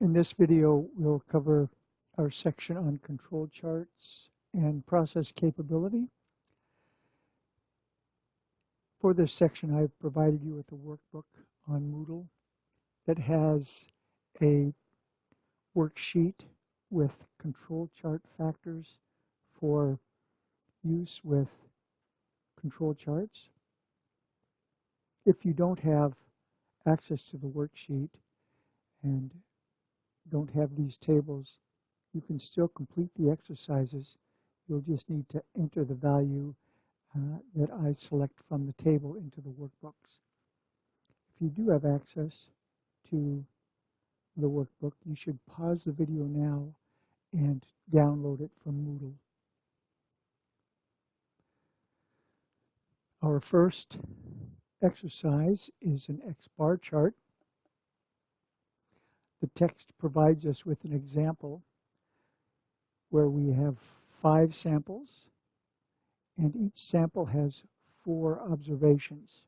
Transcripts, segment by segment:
In this video, we'll cover our section on control charts and process capability. For this section, I've provided you with a workbook on Moodle that has a worksheet with control chart factors for use with control charts. If you don't have access to the worksheet and don't have these tables, you can still complete the exercises. You'll just need to enter the value that I select from the table into the workbooks. If you do have access to the workbook, you should pause the video now and download it from Moodle. Our first exercise is an XbarRchart. The text provides us with an example where we have 5 samples, and each sample has 4 observations.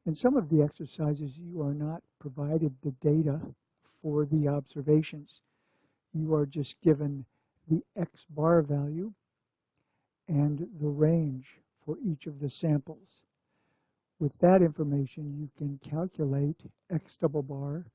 In some of the exercises, you are not provided the data for the observations. You are just given the X-bar value and the range for each of the samples. With that information, you can calculate X-double-bar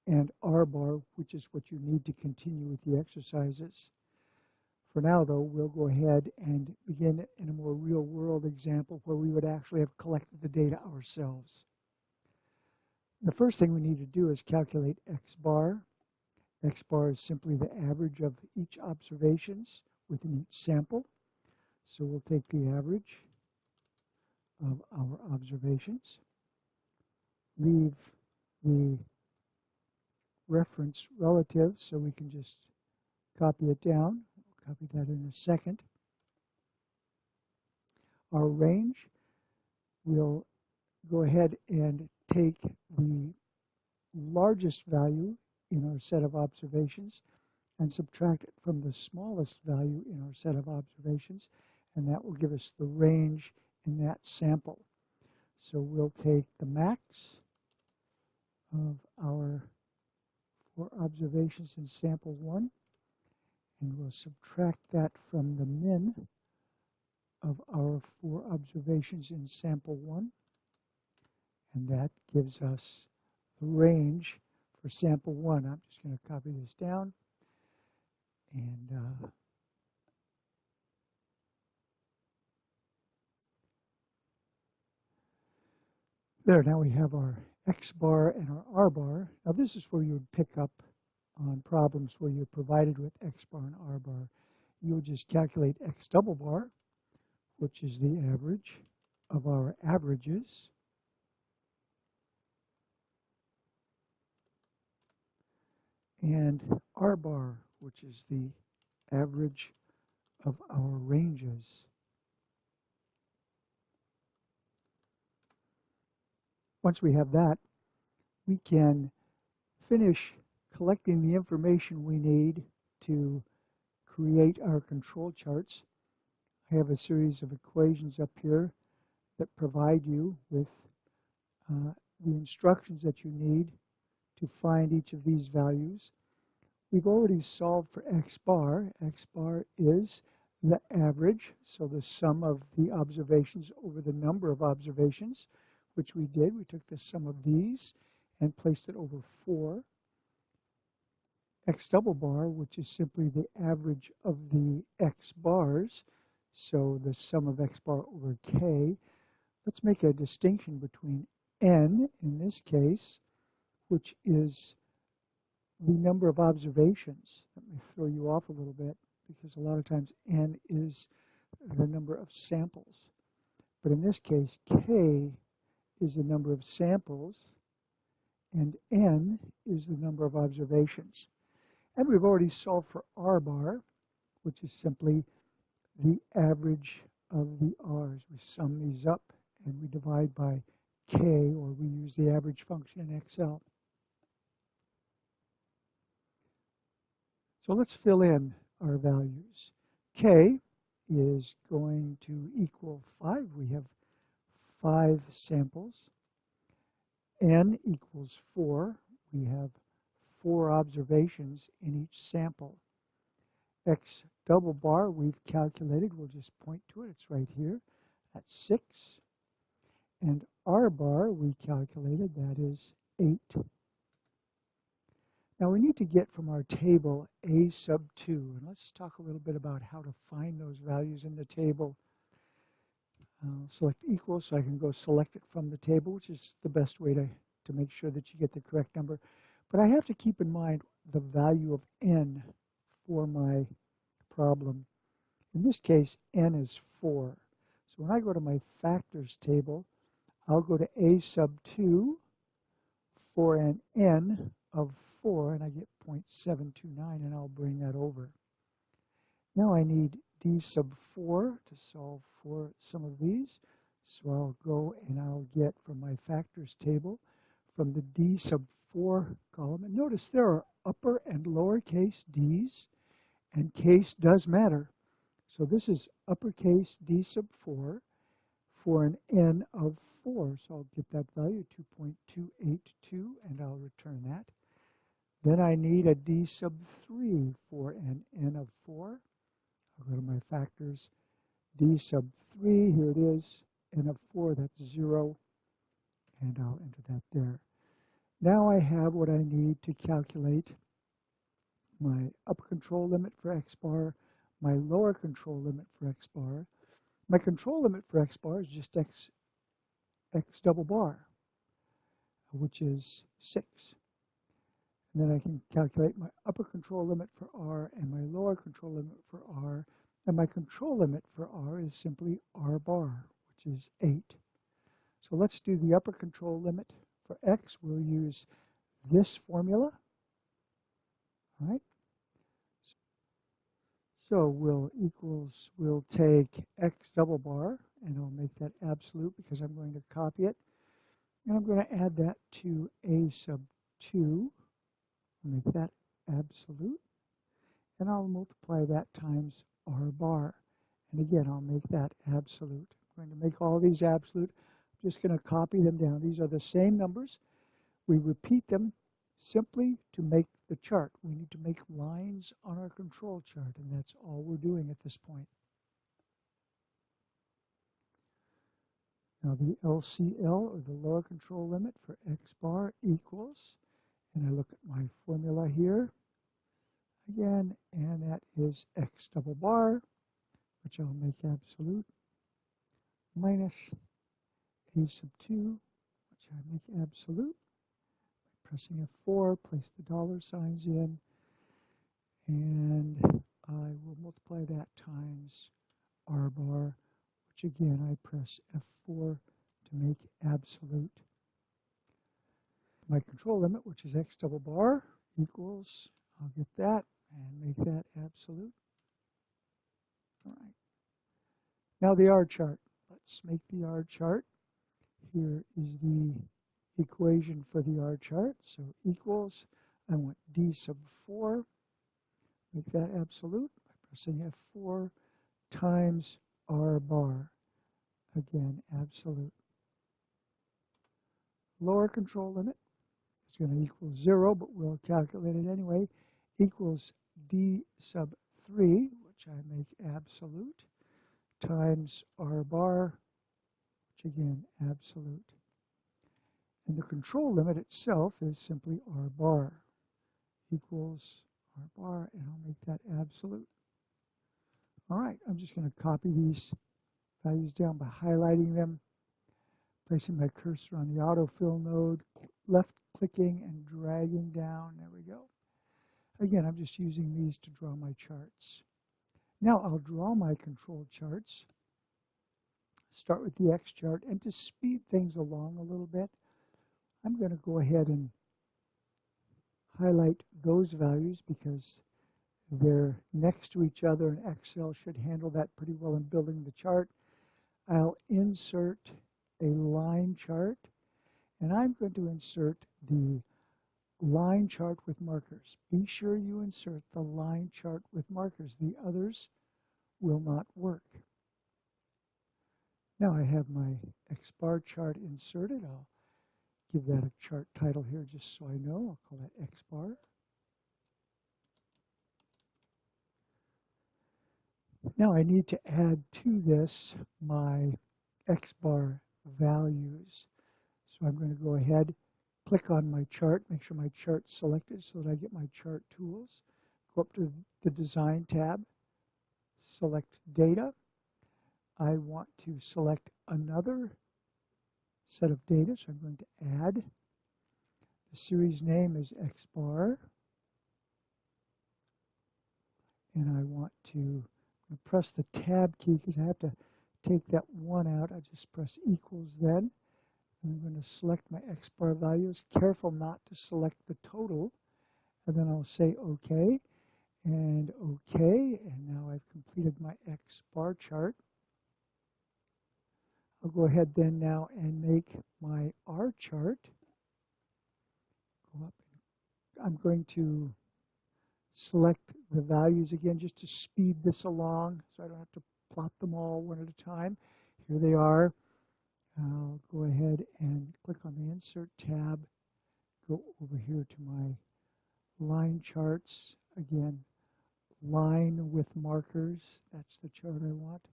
and R-bar, which is what you need to continue with the exercises. For now, though, we'll go ahead and begin in a more real-world example where we would actually have collected the data ourselves. The first thing we need to do is calculate X-bar. X-bar is simply the average of each observations within each sample. So we'll take the average of our observations, leave the reference relative so we can just copy it down. We'll copy that in a second. Our range, we'll go ahead and take the largest value in our set of observations and subtract it from the smallest value in our set of observations, and that will give us the range in that sample. So we'll take the max of our 4 observations in sample 1, and we'll subtract that from the min of our 4 observations in sample 1, and that gives us the range for sample 1. I'm just going to copy this down, and there, now we have our X-bar and our R-bar. Now this is where you would pick up on problems where you're provided with X-bar and R-bar. You would just calculate X-double-bar, which is the average of our averages, and R-bar, which is the average of our ranges. Once we have that, we can finish collecting the information we need to create our control charts. I have a series of equations up here that provide you with the instructions that you need to find each of these values. We've already solved for X-bar. X-bar is the average, so the sum of the observations over the number of observations, which we did. We took the sum of these and placed it over 4. X-double-bar, which is simply the average of the X-bars, so the sum of X-bar over K. Let's make a distinction between N, in this case, which is the number of observations. Let me throw you off a little bit, because a lot of times N is the number of samples. But in this case, K is the number of samples, and N is the number of observations. And we've already solved for R-bar, which is simply the average of the R's. We sum these up and we divide by K, or we use the average function in Excel. So let's fill in our values. K is going to equal 5. We have 5 samples. N equals 4. We have 4 observations in each sample. X double bar we've calculated. We'll just point to it. It's right here. That's 6. And R bar we calculated. That is 8. Now we need to get from our table A sub 2. And let's talk a little bit about how to find those values in the table. Select equals so I can go select it from the table, which is the best way to make sure that you get the correct number. But I have to keep in mind the value of n for my problem. In this case, n is 4. So when I go to my factors table, I'll go to A sub 2 for an n of 4, and I get 0.729, and I'll bring that over. Now I need D sub 4 to solve for some of these. So I'll go and I'll get from my factors table from the D sub 4 column. And notice there are upper and lowercase d's, and case does matter. So this is uppercase D sub 4 for an n of 4. So I'll get that value, 2.282, and I'll return that. Then I need a D sub 3 for an n of 4. I'll go to my factors, D sub 3, here it is, n of 4, that's 0, and I'll enter that there. Now I have what I need to calculate my upper control limit for x bar, my lower control limit for x bar. My control limit for x bar is just x double bar, which is 6. And then I can calculate my upper control limit for R and my lower control limit for R. And my control limit for R is simply R bar, which is 8. So let's do the upper control limit for X. We'll use this formula. All right. So we'll take X double bar, and I'll make that absolute because I'm going to copy it. And I'm going to add that to A sub 2. Make that absolute, and I'll multiply that times R bar. And again, I'll make that absolute. I'm going to make all these absolute. I'm just going to copy them down. These are the same numbers. We repeat them simply to make the chart. We need to make lines on our control chart, and that's all we're doing at this point. Now the LCL, or the lower control limit for X bar, equals, and I look at my formula here again, and that is X double bar, which I'll make absolute, minus A sub 2, which I make absolute. By pressing F4, place the dollar signs in, and I will multiply that times R bar, which again I press F4 to make absolute. My control limit, which is X double bar, equals, I'll get that and make that absolute. All right. Now the R chart. Let's make the R chart. Here is the equation for the R chart. So equals, I want D sub 4, make that absolute by pressing F4, times R bar, again absolute. Lower control limit is going to equal 0, but we'll calculate it anyway, equals D sub 3, which I make absolute, times R bar, which again absolute. And the control limit itself is simply R bar, equals R bar, and I'll make that absolute. All right, I'm just going to copy these values down by highlighting them, placing my cursor on the autofill node, left clicking and dragging down. There we go. Again, I'm just using these to draw my charts. Now I'll draw my control charts. Start with the X chart, and to speed things along a little bit, I'm going to go ahead and highlight those values because they're next to each other, and Excel should handle that pretty well in building the chart. I'll insert a line chart, and I'm going to insert the line chart with markers. Be sure you insert the line chart with markers. The others will not work. Now I have my XbarRchart inserted. I'll give that a chart title here just so I know. I'll call that Xbar. Now I need to add to this my XBAR values. So I'm going to go ahead, click on my chart, make sure my chart's selected so that I get my chart tools. Go up to the Design tab, select Data. I want to select another set of data, so I'm going to add. The series name is XBAR. And I want to press the Tab key because I have to take that one out. I just press equals then. I'm going to select my XBAR values. Careful not to select the total. And then I'll say OK and OK. And now I've completed my XBAR chart. I'll go ahead then now and make my R chart. Go up. I'm going to select the values again just to speed this along so I don't have to plot them all one at a time. Here they are. I'll go ahead and click on the Insert tab, go over here to my line charts. Again, line with markers. That's the chart I want.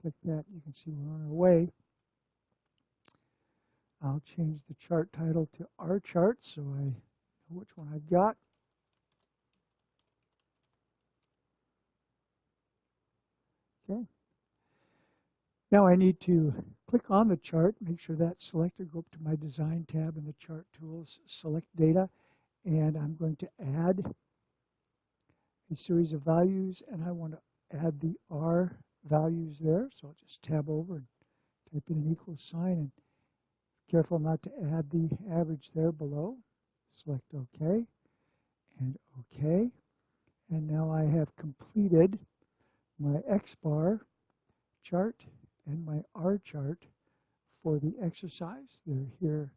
Click that. You can see we're on our way. I'll change the chart title to R chart so I know which one I've got. Okay. Now I need to click on the chart, make sure that's selected, go up to my Design tab in the Chart Tools, select Data, and I'm going to add a series of values, and I want to add the R values there. So I'll just tab over and type in an equal sign, and careful not to add the average there below. Select OK and OK. And now I have completed my XBAR chart and my R chart for the exercise. They're here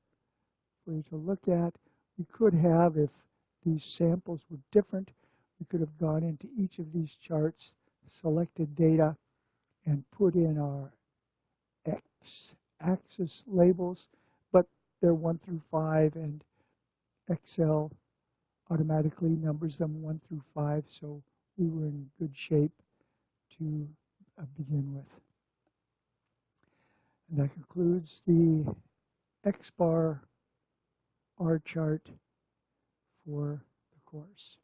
for you to look at. We could have, if these samples were different, we could have gone into each of these charts, selected data, and put in our x-axis labels, but they're 1 through 5, and Excel automatically numbers them 1 through 5, so we were in good shape to begin with. And that concludes the XbarRchart for the course.